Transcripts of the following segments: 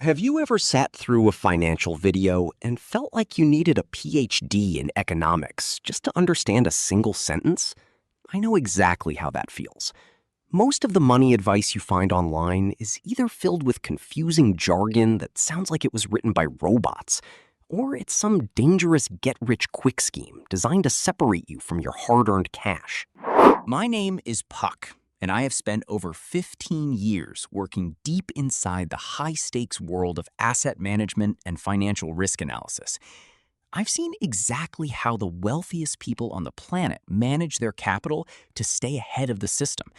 Have you ever sat through a financial video and felt like you needed a PhD in economics just to understand a single sentence? I know exactly how that feels. Most of the money advice you find online is either filled with confusing jargon that sounds like it was written by robots, or it's some dangerous get-rich-quick scheme designed to separate you from your hard-earned cash. My name is Puck, and I have spent over 15 years working deep inside the high-stakes world of asset management and financial risk analysis. I've seen exactly how the wealthiest people on the planet manage their capital to stay ahead of the system.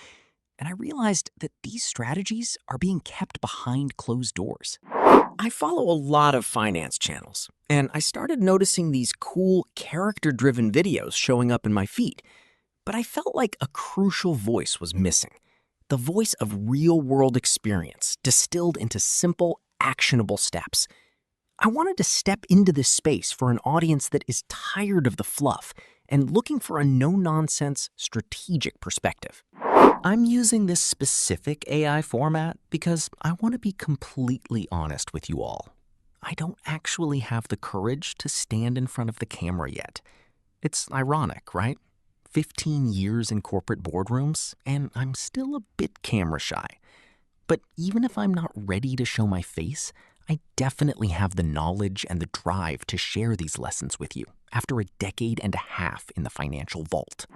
And I realized that these strategies are being kept behind closed doors. I follow a lot of finance channels, and I started noticing these cool, character-driven videos showing up in my feed. But I felt like a crucial voice was missing. The voice of real-world experience distilled into simple, actionable steps. I wanted to step into this space for an audience that is tired of the fluff and looking for a no-nonsense, strategic perspective. I'm using this specific AI format because I want to be completely honest with you all. I don't actually have the courage to stand in front of the camera yet. It's ironic, right? 15 years in corporate boardrooms, and I'm still a bit camera shy. But even if I'm not ready to show my face, I definitely have the knowledge and the drive to share these lessons with you after a decade and a half in the financial vault.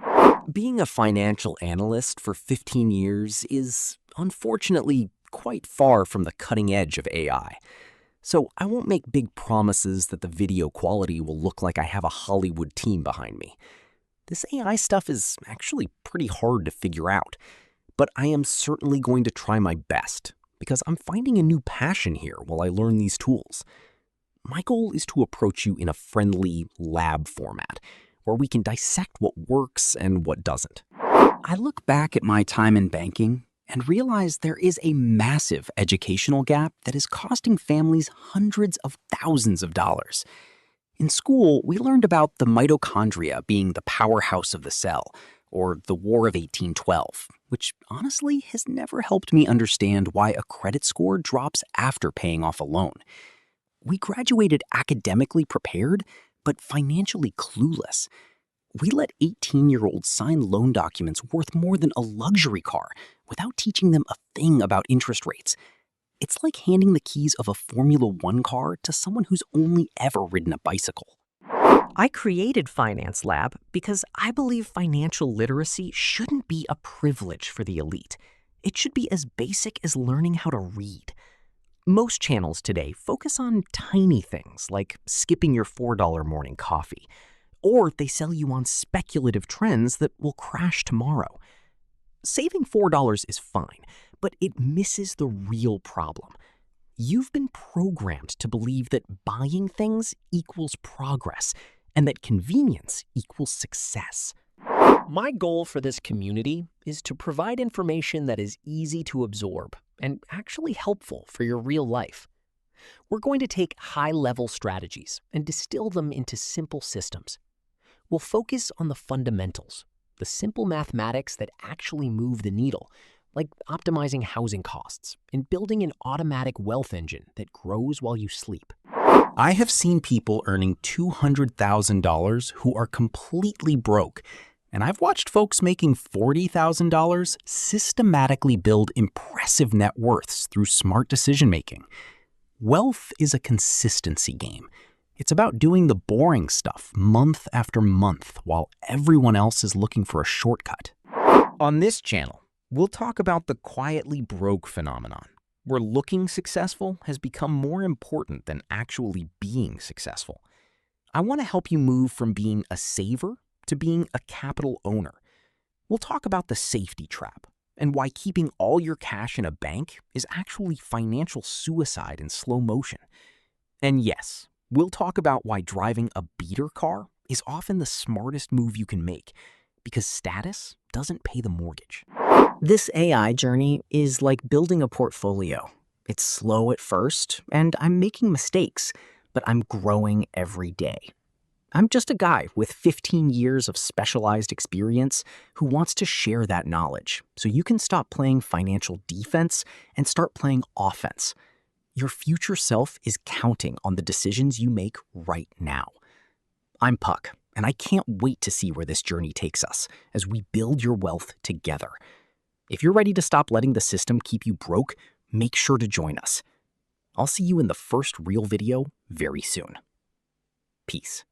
Being a financial analyst for 15 years is, unfortunately, quite far from the cutting edge of AI. So I won't make big promises that the video quality will look like I have a Hollywood team behind me. This AI stuff is actually pretty hard to figure out, but I am certainly going to try my best because I'm finding a new passion here while I learn these tools. My goal is to approach you in a friendly lab format where we can dissect what works and what doesn't. I look back at my time in banking and realize there is a massive educational gap that is costing families hundreds of thousands of dollars. In school, we learned about the mitochondria being the powerhouse of the cell, or the War of 1812, which honestly has never helped me understand why a credit score drops after paying off a loan. We graduated academically prepared, but financially clueless. We let 18-year-olds sign loan documents worth more than a luxury car without teaching them a thing about interest rates. It's like handing the keys of a Formula One car to someone who's only ever ridden a bicycle. I created Finance Lab because I believe financial literacy shouldn't be a privilege for the elite. It should be as basic as learning how to read. Most channels today focus on tiny things like skipping your $4 morning coffee, or they sell you on speculative trends that will crash tomorrow. Saving $4 is fine, but it misses the real problem. You've been programmed to believe that buying things equals progress and that convenience equals success. My goal for this community is to provide information that is easy to absorb and actually helpful for your real life. We're going to take high-level strategies and distill them into simple systems. We'll focus on the fundamentals, the simple mathematics that actually move the needle, like optimizing housing costs and building an automatic wealth engine that grows while you sleep. I have seen people earning $200,000 who are completely broke, and I've watched folks making $40,000 systematically build impressive net worths through smart decision-making. Wealth is a consistency game. It's about doing the boring stuff month after month while everyone else is looking for a shortcut. On this channel, we'll talk about the quietly broke phenomenon, where looking successful has become more important than actually being successful. I want to help you move from being a saver to being a capital owner. We'll talk about the safety trap and why keeping all your cash in a bank is actually financial suicide in slow motion. And yes, we'll talk about why driving a beater car is often the smartest move you can make, because status doesn't pay the mortgage. This AI journey is like building a portfolio. It's slow at first, and I'm making mistakes, but I'm growing every day. I'm just a guy with 15 years of specialized experience who wants to share that knowledge so you can stop playing financial defense and start playing offense. Your future self is counting on the decisions you make right now. I'm Puck, and I can't wait to see where this journey takes us as we build your wealth together. If you're ready to stop letting the system keep you broke, make sure to join us. I'll see you in the first real video very soon. Peace.